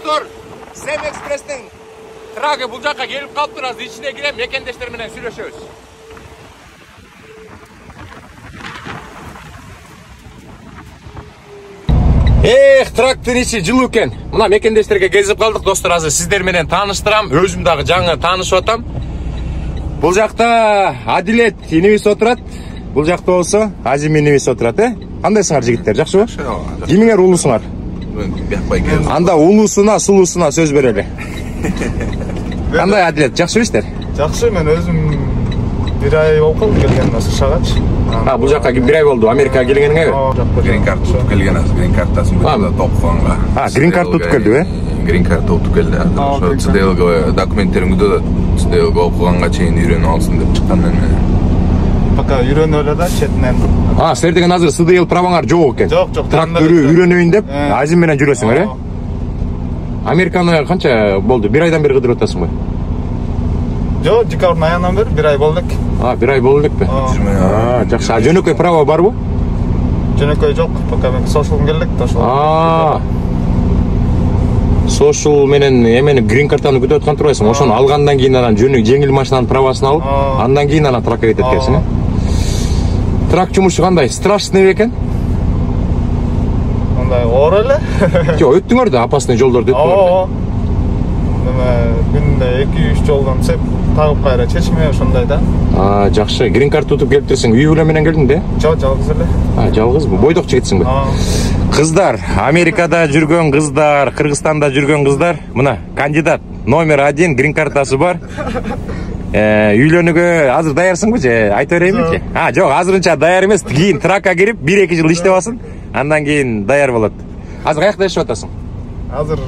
Достор, Сэм Экспресстин трагы бул жакка келип калыптыр. Азыр ичине кирем, мекендештер менен сүйлөшөбүз. Трактор ичи жылуу экен. Мына мекендештерге кезип калдык, достор. Азыр сиздер менен тааныштырам. Өзүм дагы жаңы таанышып атам. Бул жакта Адилет инибиз отурат. Бул жакта болсо Азим инибиз отурат, Кандайсыңар жигиттер, жакшыбы? Кимиңер улуусуңар? Анда улуусуна, сулуусуна сөз берели. Кандай Адилет, жакшыбы иштер? Жакшы, мен өзүм бир ай болуп калды келген Шагачы. Бул жакка бир ай болду Америкага келгениңе? Грин карт утуп келген азыр, грин картасын бүткөндө топконго. Грин карт утуп келди, Грин карт утуп келди. Ошо ЦДЛ документтериңди ЦДЛ окуганга чейин үйрөнүп алсын деп чыккан мен. Пока үйрөнүп эле да четинен. Силер деген азыр ЦДЛ праваңар жок экен. Жок. Тракторду үйрөнөйүн деп Азим менен жүрөсүңөр, Американы канча болду? Бир айдан бери кыдырып атасың ба? Жок, декабрдын аягынан бери бир ай болду элек. Бир ай болду элекпи? Жакшы. Жөнөкөй право барбы? Жөнөкөй жок. Пока мен сошулум келдик, ошол. Сошул менен эмени грин картаны күтүп аткан турбайсың. Ошону алгандан кийин анан жеңил машинанын правосын алып, андан кийин анан тракка кетет экенсиң, Трак жумушу кандай? Страшный экен? Мындай оор эле. Жок, өттүңөр да опасный жолдорду өттүңөр. Күндө 2-3 жолдон сеп тагып кайра чечме ошондой да. Жакшы. Грин карт тутуп келиптирсиң. Үй бүлө менен келдиң да? Жок, жалгыз эле. Жалгызбы? Бойдок жигитсиңби? Кыздар, Америкада жүргөн кыздар, Кыргызстанда жүргөн кыздар, мына кандидат номер 1 грин картасы бар. Үйлөнүүгө азыр даярсыңбы же? Айта берейинби? Жок, азырынча даяр эмес. Кийин тракка кирип 1-2 жыл иштеп алсын, андан кийин даяр болот. Азыр каякта жашап атасың? Азыр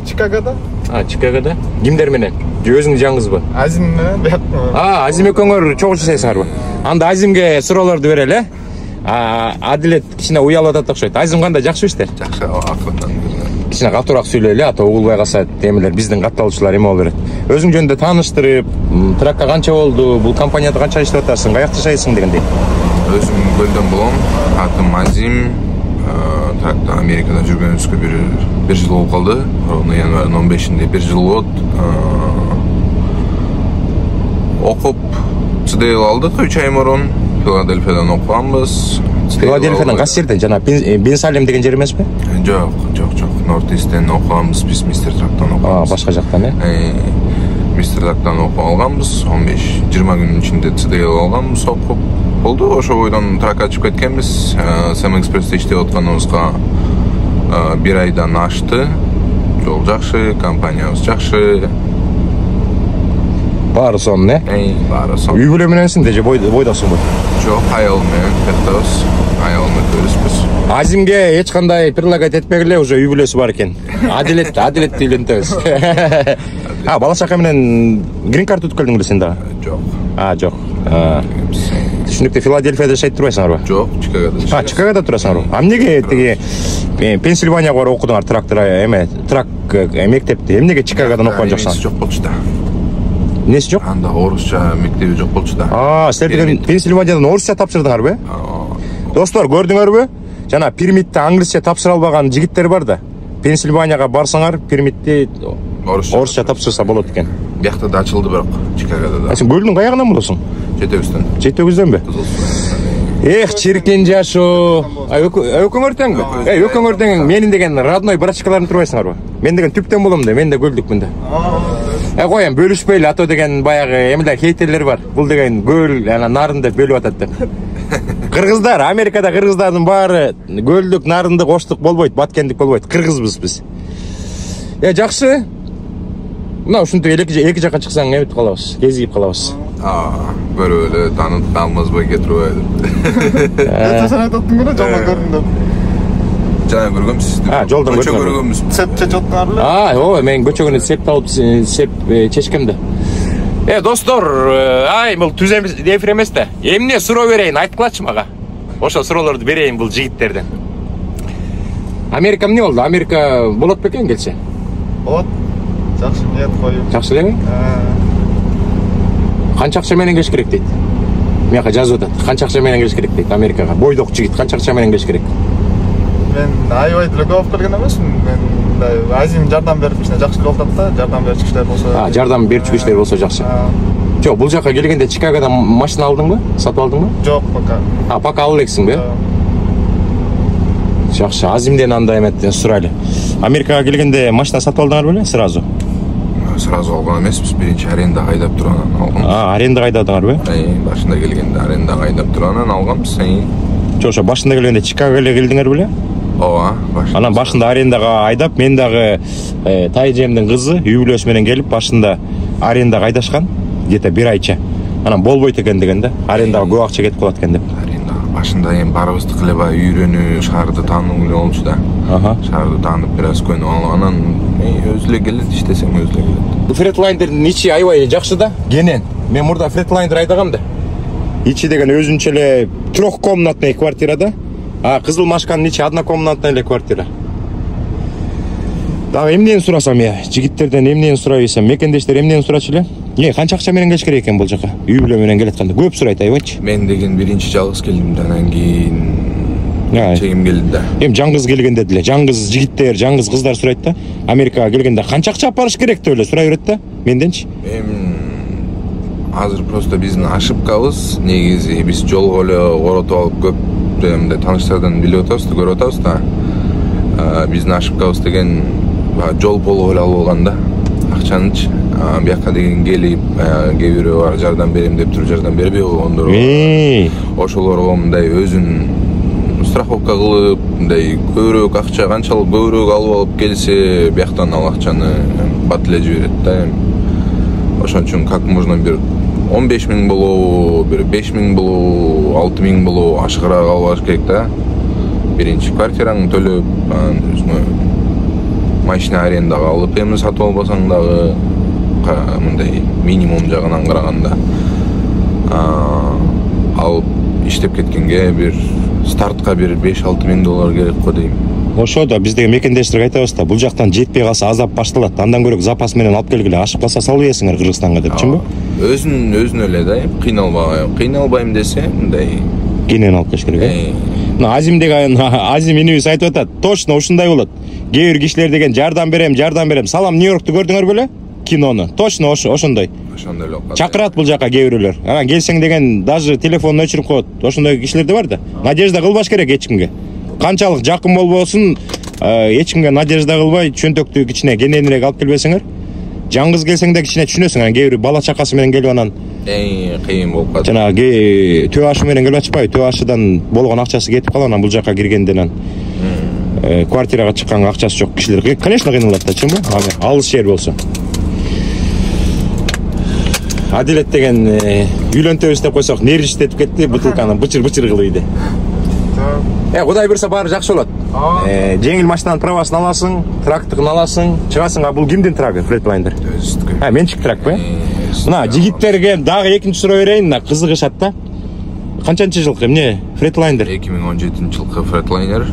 Чикагода. Чикагода. Кимдер менен? Өзүң жаңызбы? Азим менен бияк. Азим экөөңөр чогуу жашайсыңарбы? Анда Азимге суроолорду берели, Адилет кичине уялып атат окшойт. Азим кандай, жакшы иштер? Жакшы, акырдан. Кичине катуураак сүйлөйлү, ата угулбай калса эмелер биздин катталуучулар эме боло берет. Өзүң жөнүндө тааныштырып, тракка канча болду, бул компанияда канча иштеп атасың, каякта жашайсың дегендей. Өзүм Көлдөн болом, атым Азим. Тракта Америкада жүргөнүбүзгө бир жыл болуп калды. Январдын 15-inde бир жыл болот. Окуп ЦДЛ алдык 3 ай мурун. Филадельфиядан окуганбыз. Филадельфиядан кайсы жерден? Жана Бенсалем деген жер эмеспи? Жок. Норт-Истен окуганбыз, биз Мистер Трактан окуганбыз. Башка жактан, Мистер Трактан окуп алганбыз. 15-20 күнүн ичинде ЦДЛ алганбыз, окуп болду. Ошо бойдон тракка ачып кеткенбиз. Сэм Экспрессте иштеп атканыбызга бир айдан ашты. Жол жакшы, компаниябыз жакшы. Баары сонун, баары сонун. Үй бүлө мененсиң же бойдосуңбу? Жок, аялым менен кеттебиз. Аялым экөөбүзбүз. Азимге эч кандай предлагать этпегиле, уже үй бүлөсү бар экен. Адилетти үйлөнтөбүз. Бала чака менен грин карт утуп келдиңби сен дагы? Жок. Түшүнүктүү. Филадельфияда жашайт турбайсыңарбы? Жок, Чикагода. Чикагода турасыңарбы? Эмнеге тиги Пенсильванияга барып окудуңар трак мектепти? Эмнеге Чикагодан окуган жоксуңар? Жок болчу да. Эмнеси жок? Анда орусча мектеби жок болчу да. Силер деген Пенсильваниядан орусча тапшырдыңарбы? Достор, көрдүңөрбү? Жана пермитти англисче тапшыра албаган жигиттер бар да. Пенсильванияга барсаңар, пермитти орусча тапшырса болот экен. Биякта да ачылды бирок, Чикагода да. Сен көлдүн каягынан болосуң? Жетөбүздөнбү? Чиркин жашоо. Өкөңөр теңби? Өкөңөр тең менин деген родной брачкаларым турбайсыңарбы? Мен деген түптөн болом да, мен да көлдүкмүн да. Коем, бөлүшпөйлү, ато деген баягы эмелер хейтерлер бар. Бул деген көл, нарын деп бөлүп атат деп. Кыргыздар, Америкада кыргыздардын баары көлдүк, нарындык, оштук болбойт, баткендик болбойт. Кыргызбыз биз. Жакшы. Мына ушинтип эки жакка чыксаң эметип калабыз, кезигип калабыз. Көрүп эле таанып калмазбы кетирбей деп. Сен айтаттың го, жолдон көрдүм деп. Жана көргөнбүз. Жолдон көргөнбүз. Сеп чечоттуңарбы? Мен көчөгөнү сеп алып сеп чечкем да. Достор, бул түз эфир эмес да. Эмне суроо берейин, айткылачы мага. Ошол суроолорду берейин бул жигиттерден. Америка эмне болду? Америка болот бекен келсе? Болот. Жакшы ниет коюп. Жакшы элеби? Канча акча менен келиш керек дейт? Мияка жазып атат. Канча акча менен келиш керек дейт Америкага? Бойдок жигит канча акча менен келиш керек? Мен аябай деле көп келген эмесмин. Мен мындай азим жардам берип кичине жакшы болуп атат да, жардам берчү кишилер болсо. Жардам берчү кишилер болсо жакшы. Жок, бул жака келгенде Чикагодан машина алдыңбы? Сатып алдыңбы? Жок, пока. Пока ала элексиң бе? Жакшы, азимден андай эмет сурайлы. Америкага келгенде машина сатып алдыңар беле? Сразу алган эмеспиз, биринчи аренда кайдап турганан алгам. Аренда кайдадыңар бе? Башында келгенде аренда кайдап турганан алганбыз. Жок, ошо башында келгенде Чикагого эле келдиңер беле? Ооба, башында. Анан башында арендага айдап, мен дагы тайжемдин кызы үй бүлөсү менен келип, башында арендага айдашкан, где-то 1 айча. Анан болбойт экен деген да, арендага көп акча кетип калат экен деп. Башында барыбыздыкы эле баягы үйрөнүү, шаарды таануу эле болчу да. Шаарды таанып бир аз көнүп алып, анан өзү эле келет, иштесең өзү эле келет. Фредлайнердин ичи аябай жакшы да, кенен. Мен мурда Фредлайнер айдагам да. Ичи деген өзүнчө эле 3-комнатный квартирада. Кызыл машканын ичи однокомнатный эле квартира. Дагы эмнени сурасам жигиттерден эмнени сурай десем, мекендештер эмнени сурачу эле? Канча акча менен келиш керек экен бул жака? Үй бүлө менен келатканда көп сурайт айбайчы. Мен деген биринчи жалгыз келдим да, анан кийин чегим келди да. Жаңгыз келгенде деле, жаңгыз жигиттер, жаңгыз кыздар сурайт да. Америкага келгенде канча акча алып барыш керек деп эле сурай берет да, менденчи. Азыр просто биздин ошибкабыз, негизи биз жолго эле коротуп алып көп тааныштардан билип атабыз да, көрүп атабыз да. Биздин ошибкабыз деген жол болуп эле алып алган да, акчанычы. Бияка деген келип, кээ бирөө бар жардам берем деп туруп жардам бербей койгондор. Ошолорго мындай өзүн страховка кылып, мындай көбүрөөк акча, канчалык көбүрөөк алып келсе, бияктан ал акчаны бат эле жиберет да. Ошон үчүн как можно бир 15 000 болобу, бир 5 000 болобу, 6 000 болобу ашыгыраак алып алыш керек да. Биринчи квартираңды төлөп, машина арендага алып, эми сатып албасаң дагы мындай минимум жагынан караганда алып иштеп кеткенге бир стартка бир 5-6 000 доллар керек го дейм. Ошо да биздеги мекендештерге айтабыз да, бул жактан жетпей калса азап башталат. Андан көрөк запас менен алып келгиле, ашып калса салып ийесиңер Кыргызстанга деп, чынбы? Өзүн эле да, кыйналбайм десе, мындай кенен алып келиш керек. Азим инибиз айтып атат, точно ушундай болот. Кээ бир кишилер деген жардам берем, салам Нью-Йоркту көрдүңөр беле? Кинону. Точно ошондой. Ошондой эле окуп. Чакырат бул жака кээ бирөөлөр. Анан келсең деген даже телефонун өчүрүп коет. Ошондой кишилер да бар да. Надежда кылбаш керек эч кимге. Канчалык жакын болбосун, эч кимге надежда кылбай, чөнтөктү кичине кененирээк алып келбесеңер. Жаңгыз келсең да кичине түшүнөсүң, анан кээ бир бала чакасы менен келип анан кыйын болуп калат. Жанагы төө ашы менен келип атышпайбы? Төө ашыдан болгон акчасы кетип калып, анан бул жака киргенде анан квартирага чыкканга акчасы жок кишилер, конечно, кыйналат да, чынбы? Алыс жер болсо. Адилет деген үйлөнтөбүз деп койсок, нервиштетип кетти, бутылканы бычыр-бычыр кылып ийди. Кудай берсе баары жакшы болот. Жеңил машинанын правасын аласың, трактыгын аласың, чыгасың. Бул кимдин трагы, Фредлайнер? Менчик трак бе? Мына жигиттерге дагы экинчи суроо берейин, кызыгышат да. Канчанчы жылкы эмне Фредлайнер? 2017-жылкы Фредлайнер.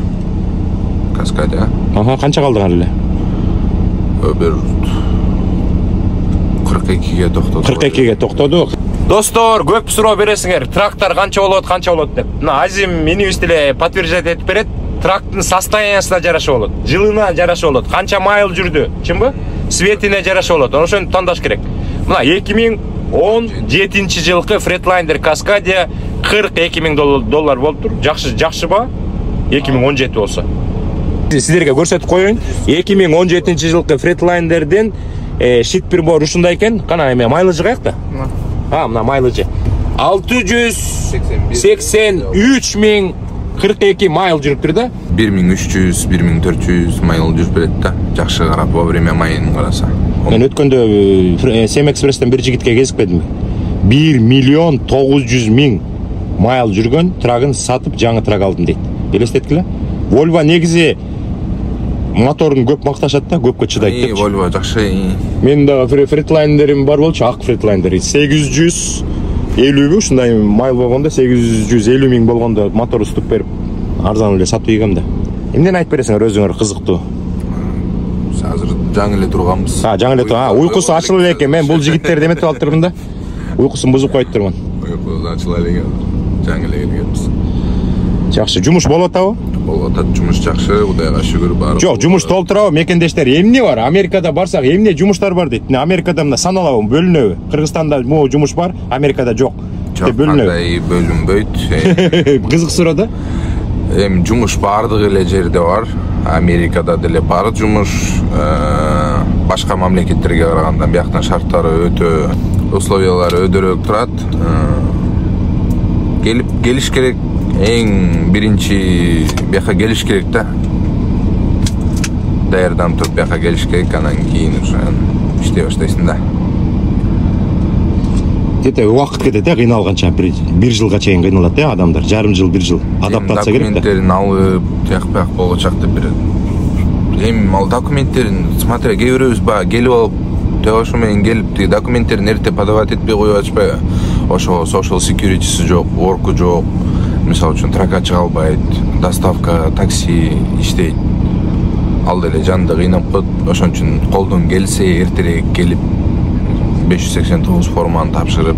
Каскадия. Канча калдыңар эле? Бир 42ге токтоду. 42ге токтоду. Достор, көп суроо бересиңер. Трактор канча болот деп. Мына Азим инибиз деле подтверждать этип берет. Трактордун состояниясына жараша болот, жылына жараша болот, канча майл жүрдү, чынбы? Светине жараша болот. Ошону тандаш керек. Мына 2017-жылкы Фредлайнер Каскадия 42 000 доллар болуптур. Жакшы ба? 2017 болсо. Сиздерге көрсөтүп коеюн. 2017-жылкы Фредлайнерден шитпирбор ушундай экен. Кана эме майлыжы каякта? Мына майлыжы 683 000 42 майл жүрүптүр да. 1300, 1400 майл жүрүп берет да. Жакшы карап, во время майын караса. Мен өткөндө Семэкспресстен бир жигитке кезикпедимби? 1 900 000 майл жүргөн трагын сатып жаңы трак алдым дейт. Элестеткиле? Volvo негизи моторун көп макташат да, көпкө чыдайт деп. Volvo жакшы. Мен дагы Фредлайнерим бар болчу, ак Фредлайнер 850 ушундай майл болгондо, 850 000 болгондо мотор уступ берип, арзан эле сатып ийгем да. Эмнени айтып бересиңер өзүңөр кызыктуу? Азыр жаңы эле турганбыз. Жаңы эле уйкусу ачыла эле экен. Мен бул жигиттерди эметип алып турмун да. Уйкусун бузуп коюп турмун. Уйкусу ачыла эле экен. Жаңы эле келгенбиз. Жакшы, жумуш болуп атабы? болуп атат. Жумуш жакшы, Кудайга шүгүр бар. Жок, жумуш толтурабы, мекендештер. Эмне бар? Америкада барсак, эмне жумуштар бар дейт. Америкада мына саналабы, бөлүнөбү. Кыргызстанда могу жумуш бар, Америкада жок. Жок, кандай бөлүнбөйт. Кызык суроо да? Эми жумуш бардык эле жерде бар. Америкада деле бар жумуш. Башка мамлекеттерге караганда бияктын шарттары өтө, условиялары өдөрөөк турат. Келиш керек. Эң биринчи бияка келиш керек да. Даярданып туруп бияка келиш керек, анан кийин уже иштей баштайсың да. Кете убакыт кетет, кыйналганча бир жылга чейин кыйналат адамдар. Жарым жыл, бир жыл адаптация керек да. Документтерин алып, тияк-бияк болгочак деп берет. Эми ал документтерин, смотри, кээ бирөөбүз баягы келип алып, ошо менен келип, документтерин эрте подавать этпей коюп атышпайбы? Ошо social security'si жок, work'у жок. Мисалы үчүн трака чыга албайт, доставка, такси иштейт. Ал деле жанында кыйнап коет. Ошон үчүн колдон келсе эртерээк келип 589 форманы тапшырып,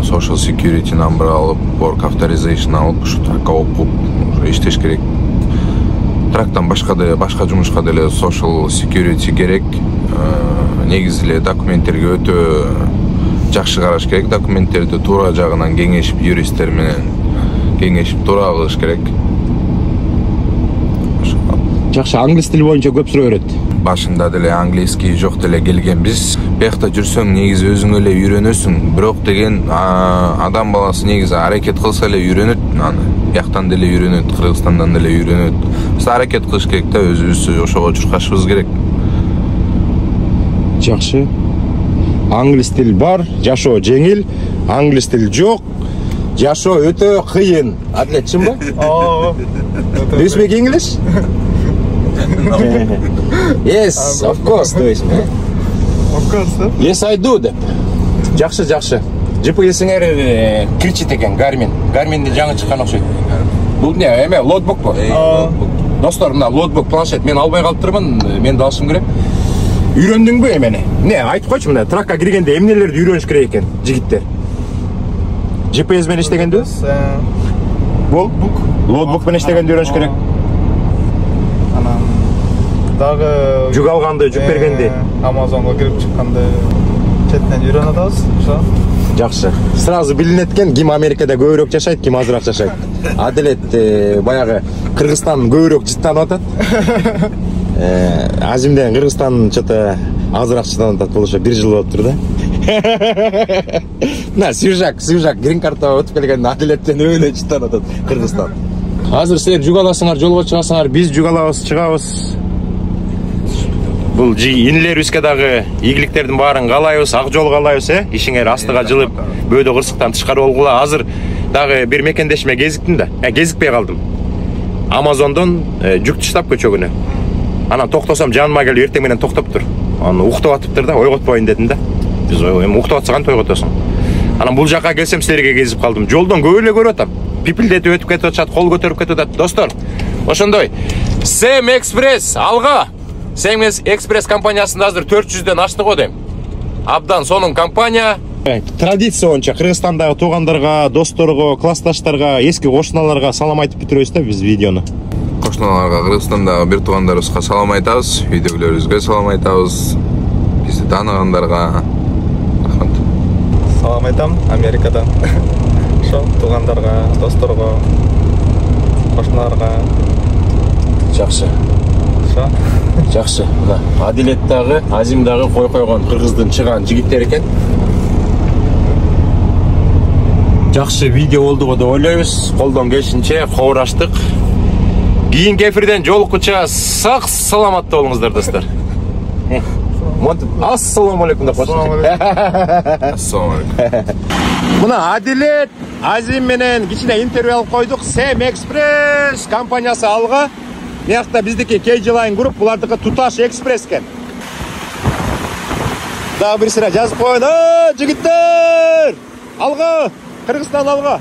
social security number алып, work authorization алып, ушу тракка окуп, иштеш керек. Трактан башка жумушка деле social security керек. Негизи эле документтерге өтө жакшы караш керек. Документтерди туура жагынан кеңешип, юристтер менен кеңешип туура кылыш керек. Жакшы, англис тили боюнча көп суроо берет. Башында деле английский жок деле келгенбиз. Биякта жүрсөң негизи өзүң эле үйрөнөсүң. Бирок деген адам баласы негизи аракет кылса эле үйрөнөт. Аны бияктан деле үйрөнөт, Кыргызстандан деле үйрөнөт. Биз аракет кылыш керек да, өзүбүз ошого чуркашыбыз керек. Жакшы. Англис тил бар, жашоо жеңил. Англис тил жок, жашоо өтө кыйын. Адлет, чынбы? Do you speak English? Yes, of course, do you speak? Of course, да? Yes, I do деп. Жакшы, жакшы. GPS-иңер кричит экен, Garmin'де жаңы чыккан окшойт. Бул эмне, эме лотбукпу? Достор, мына лотбук, планшет мен албай калыптырмын, мен да алышым керек. Үйрөндүңбү эмени? Не, айтып койчу, мына тракка киргенде эмнелерди үйрөнүш керек экен, жигиттер? GPS менен иштегенди? Лотбук менен иштегенди үйрөнүш керек. Анан дагы жүк алганды, жүк бергенди. Amazon'га кирип чыкканды четинен үйрөнүп атабыз, ошо. Жакшы. Сразу билинет экен, ким Америкада көбүрөөк жашайт, ким азыраак жашайт. Аделет баягы Кыргызстан көбүрөөк жыттанып атат. Азимден Кыргызстан чөтө азыраак жыттанып атат, болушу 1 жыл болуптур да. На, свежак, грин карта өтүп келген Аделеттен өйнө жыттанып атат Кыргызстан. Азыр силер жүк аласыңар, жолго чыгасыңар, биз жүк алабыз, чыгабыз. Бул инилерибизге дагы ийгиликтердин баарын каалайбыз, ак жол каалайбыз, ишиңер астыга жылып, бөөдө кырсыктан тышкары болгула. Азыр дагы бир мекендешиме кезиктим да. Кезикпей калдым. Amazon'дон жүк таштап көчөгүнө. Анан токтосом жаныма келип эртең менен токтоптур. Аны уктап атыптыр да, ойготпоюн дедим да. Биз эми уктап атсаң ойготосуң. Анан бул жака келсем силерге кезип калдым. Жолдон көп эле көрүп атам. Пипилдетип өтүп кетип атышат, кол көтөрүп кетип атат. Достор, ошондой. Сэм Экспресс алга. Сэм Экспресс компаниясында азыр 400дөн ашты го дейм. Абдан сонун компания. Традиция боюнча Кыргызстандагы туугандарга, досторго, классташтарга, эски кошуналарга салам айтып бүтүрөбүз да биз видеону. Кошуналарга, Кыргызстандагы бир туугандарыбызга салам айтабыз, үйдөгүлөрүбүзгө салам айтабыз. Бизди тааныгандарга рахмат. Салам айтам Америкадан. Ошо туугандарга, досторго, кошуналарга. Жакшы. Ошо. Жакшы. Мына Аделет дагы, Азим дагы кой койгон Кыргыздын чыган жигиттер экен. Жакшы видео болду деп ойлойбуз. Колдон келишинче кобураштык. Кийинки эфирден жолуккуча сак саламатта болуңуздар, достор. Ассаламу алейкум деп коюш. Ассаламу алейкум. Мына Аделет, Азим менен кичине интервью алып койдук. Сэм Экспресс компаниясы алга. Биякта биздики KG-Line Group, булардыкы туташ экспресс экен. Дагы бир сыра жазып коюн. Жигиттер! Алга! Кыргызстан алга!